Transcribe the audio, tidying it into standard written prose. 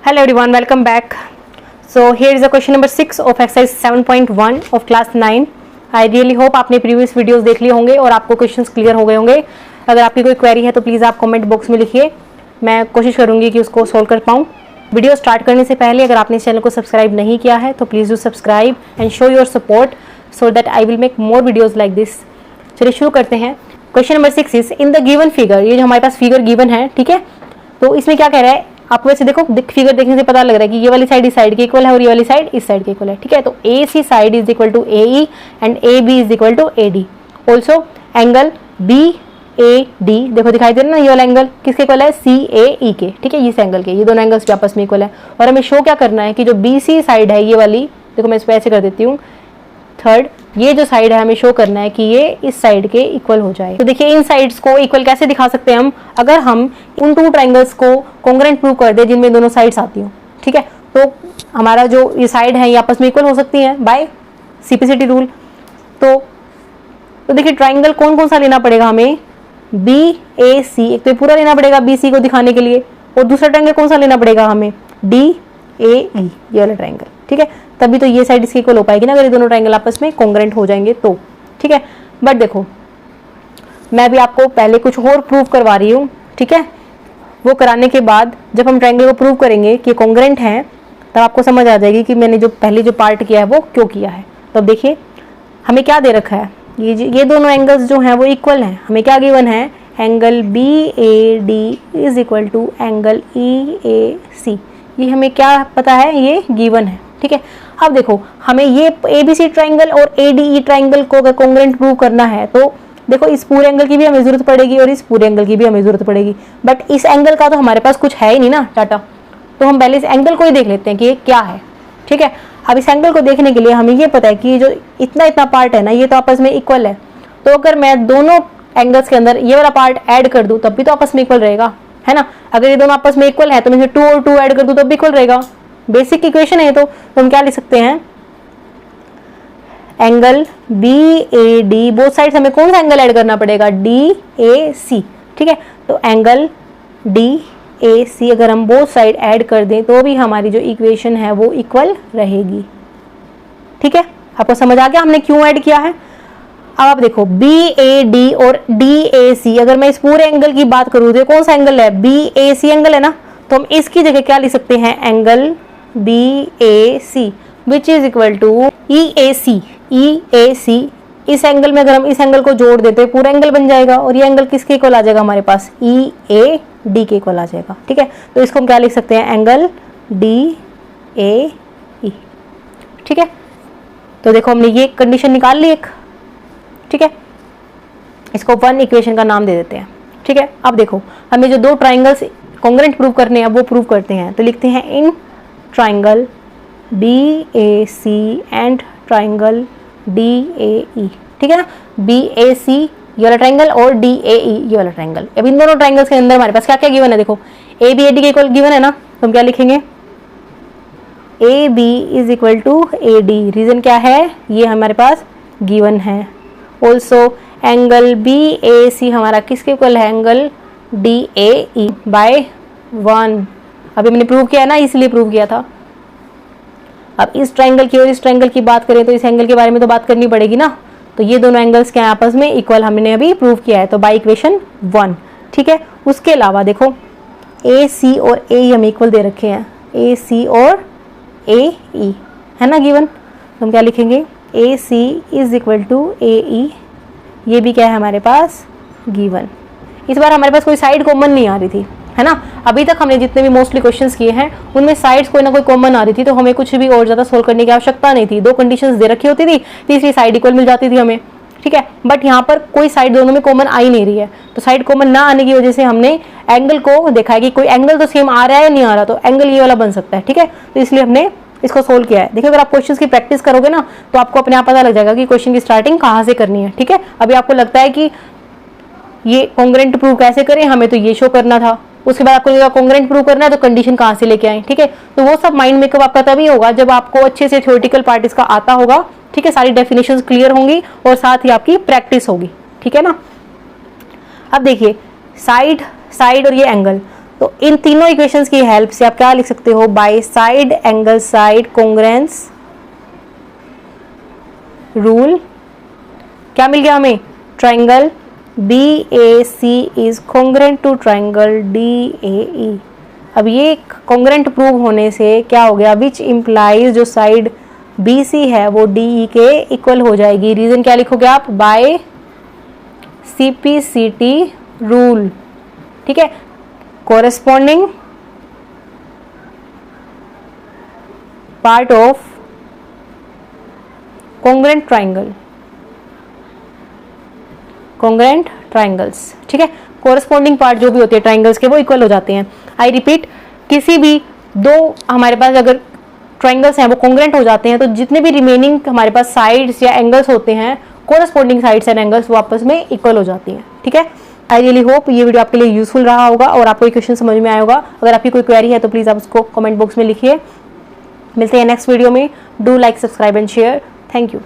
Hello everyone, welcome back. So here is the question number 6 of exercise 7.1 of class 9. I really hope आपने previous videos देख लिए होंगे और आपको questions clear हो गए होंगे. अगर आपकी कोई query है तो प्लीज़ आप comment box में लिखिए, मैं कोशिश करूँगी कि उसको solve कर पाऊँ. वीडियो स्टार्ट करने से पहले अगर आपने इस चैनल को सब्सक्राइब नहीं किया है तो please do subscribe and show your support so that I will make more videos like this. चलिए शुरू करते हैं. Question number 6 is in the given figure. ये जो हमारे पास फिगर गिवन है, ठीक है, तो इसमें क्या कह रहा है आपको. वैसे देखो फिगर देखने से पता लग रहा है कि ये वाली साइड इस साइड के इक्वल है और ये वाली साइड इस साइड के इक्वल है, ठीक है. तो A C side is equal to A E and A B is equal to A D. Also angle B A D देखो दिखाई दे रहा है ना, ये वाला एंगल किसके इक्वल है, सी ए ई के, ठीक है. इस एंगल के ये दोनों एंगल्स भी आपस में इक्वल है और हमें शो क्या करना है कि जो बी सी साइड है ये वाली, देखो मैं इस पर ऐसे कर देती हूँ, थर्ड ये जो साइड है हमें शो करना है कि ये इस साइड के इक्वल हो जाए. तो देखिए इन साइड्स को इक्वल कैसे दिखा सकते हैं हम, अगर हम उन टू ट्राइंगल्स को कॉन्ग्रुएंट प्रूव कर दे जिनमें दोनों साइड्स आती हो, ठीक है. तो हमारा जो ये साइड है ये आपस में इक्वल हो सकती हैं बाय सीपीसीटी रूल. तो देखिए ट्राइंगल कौन कौन सा लेना पड़ेगा हमें, बी ए सी. एक तो पूरा लेना पड़ेगा बी सी को दिखाने के लिए, और दूसरा ट्राइंगल कौन सा लेना पड़ेगा हमें, डी ए ई, ये वाला ट्राइंगल, ठीक है. तभी तो ये साइड इसकी इक्वल हो पाएगी ना, अगर ये दोनों ट्राइंगल आपस में कॉन्ग्रुएंट हो जाएंगे तो, ठीक है. बट देखो मैं भी आपको पहले कुछ और प्रूव करवा रही हूँ, ठीक है. वो कराने के बाद जब हम ट्राइंगल को प्रूव करेंगे कि कॉन्ग्रुएंट हैं तब आपको समझ आ जाएगी कि मैंने जो पहले जो पार्ट किया है वो क्यों किया है. तो देखिए हमें क्या दे रखा है, ये दोनों एंगल्स जो हैं वो इक्वल हैं. हमें क्या गिवन है, angle B A D is equal to angle E A C. ये हमें क्या पता है, ये गिवन है, ठीक है. अब देखो हमें ये ए बी सी ट्राइंगल और ए डी ई ट्राइंगल को अगर कॉन्ग्रुएंट प्रूव करना है तो देखो इस पूरे एंगल की भी हमें जरूरत पड़ेगी और इस पूरे एंगल की भी हमें जरूरत पड़ेगी. बट इस एंगल का तो हमारे पास कुछ है ही नहीं ना डाटा, तो हम पहले इस एंगल को ही देख लेते हैं कि ये क्या है, ठीक है. अब इस एंगल को देखने के लिए हमें ये पता है कि ये जो इतना पार्ट है ना ये तो आपस में इक्वल है. तो अगर मैं दोनों एंगल्स के अंदर ये वाला पार्ट ऐड कर दूं तब भी तो आपस में इक्वल रहेगा, है ना. अगर ये दोनों आपस में इक्वल है तो मैं 2 और 2 ऐड कर दूं तब भी इक्वल रहेगा. बेसिक इक्वेशन है. तो हम क्या लिख सकते हैं, angle B A D, both side हमें कौन सा एंगल ऐड करना पड़ेगा, डी ए सी, ठीक है. तो एंगल डी ए सी अगर हम बोथ साइड ऐड कर दें तो भी हमारी जो इक्वेशन है वो इक्वल रहेगी, ठीक है. आपको समझ आ गया हमने क्यों ऐड किया है. अब आप देखो बी ए डी और डी ए सी, अगर मैं इस पूरे एंगल की बात करूँ तो कौन सा एंगल है, बी ए सी एंगल है ना. तो हम इसकी जगह क्या लिख सकते हैं, angle B A C which is equal to E A C. E A C इस एंगल में अगर हम इस एंगल को जोड़ देते हैं पूरा एंगल बन जाएगा और ये एंगल किसके इक्वल आ जाएगा हमारे पास, ई ए डी के इक्वल आ जाएगा, ठीक है. तो इसको हम क्या लिख सकते हैं, एंगल डी ए ई, ठीक है. तो देखो हमने ये कंडीशन निकाल ली एक, ठीक है. इसको 1 इक्वेशन का नाम दे देते हैं, ठीक है. अब देखो हमें जो दो ट्राइंगल्स कॉन्ग्रुएंट प्रूव करने हैं वो प्रूव करते हैं. तो लिखते हैं in triangle B A C and triangle D A E, ठीक है ना. बी ए सी ये वाला ट्राइंगल और डी ए ई ये वाला ट्राइंगल. अब इन दोनों ट्राइंगल्स के अंदर हमारे पास क्या क्या गिवन है, देखो ए बी ए डी के इक्वल गिवन है ना. तो हम क्या लिखेंगे, A B is equal to A D. Reason क्या है, ये हमारे पास गिवन है. Also angle B A C हमारा किसके इक्वल है, angle D A E by 1. अभी मैंने प्रूव किया है ना, इसलिए प्रूव किया था. अब इस ट्राइंगल की और इस ट्राइंगल की बात करें तो इस एंगल के बारे में तो बात करनी पड़ेगी ना. तो ये दोनों एंगल्स क्या हैं आपस में इक्वल, हमने अभी प्रूव किया है. तो बाय इक्वेशन 1, ठीक है. उसके अलावा देखो ए सी और ए ई हमें इक्वल दे रखे हैं, ए सी और ए ई है ना गिवन. तो हम क्या लिखेंगे, ए सी इज इक्वल टू ए ई. ये भी क्या है हमारे पास गिवन. इस बार हमारे पास कोई साइड कॉमन नहीं आ रही थी, है ना. अभी तक हमने जितने भी मोस्टली क्वेश्चंस किए हैं उनमें साइड्स कोई ना कोई कॉमन आ रही थी, तो हमें कुछ भी और ज़्यादा सोल्व करने की आवश्यकता नहीं थी. 2 कंडीशंस दे रखी होती थी, तीसरी साइड इक्वल मिल जाती थी हमें, ठीक है. बट यहाँ पर कोई साइड दोनों में कॉमन आ ही नहीं रही है. तो साइड कॉमन ना आने की वजह से हमने एंगल को देखा है कि कोई एंगल तो सेम आ रहा है या नहीं आ रहा, तो एंगल ये वाला बन सकता है, ठीक है. तो इसलिए हमने इसको सोल्व किया है. देखिए अगर आप क्वेश्चंस की प्रैक्टिस करोगे ना तो आपको अपने आप पता लग जाएगा कि क्वेश्चन की स्टार्टिंग कहाँ से करनी है, ठीक है. अभी आपको लगता है कि ये कॉन्ग्रुएंट प्रूव कैसे करें, हमें तो ये शो करना था. उसके बाद आपको कॉन्ग्रुएंट प्रूव करना है तो कंडीशन कहाँ से लेके आए, ठीक है. तो वो सब माइंड मेकअप आपका तभी होगा जब आपको अच्छे से थ्योरेटिकल पार्ट इसका आता होगा, ठीक है. सारी डेफिनेशंस क्लियर होंगी और साथ ही आपकी प्रैक्टिस होगी, ठीक है ना. अब देखिए साइड और ये एंगल तो इन तीनों इक्वेशंस की हेल्प से आप क्या लिख सकते हो, by side angle side congruence rule. क्या मिल गया हमें, triangle BAC is congruent to triangle DAE। अब ये कॉन्ग्रेंट प्रूव होने से क्या हो गया, विच इम्प्लाइज जो साइड BC है वो DE के इक्वल हो जाएगी। रीजन क्या लिखोगे आप, बाय CPCT रूल। ठीक है, corresponding part of congruent triangle, congruent triangles. ठीक है, कोरेस्पॉन्डिंग पार्ट जो भी होते हैं ट्राइंगल्स के वो इक्वल हो जाते हैं। आई रिपीट, किसी भी दो हमारे पास अगर ट्राइंगल्स हैं वो कॉन्ग्रेंट हो जाते हैं तो जितने भी रिमेनिंग हमारे पास साइड्स या एंगल्स होते हैं, कोरेस्पॉन्डिंग साइड्स एंड एंगल्स, वो आपस में इक्वल हो जाती हैं। ठीक है, आई रियली होप ये वीडियो आपके लिए यूजफुल रहा होगा और आपको क्वेश्चन समझ में आया होगा। अगर आपकी कोई क्वेरी है तो प्लीज आप उसको कमेंट बॉक्स में लिखिए। मिलते हैं नेक्स्ट वीडियो में। Do like, subscribe and share. Thank you.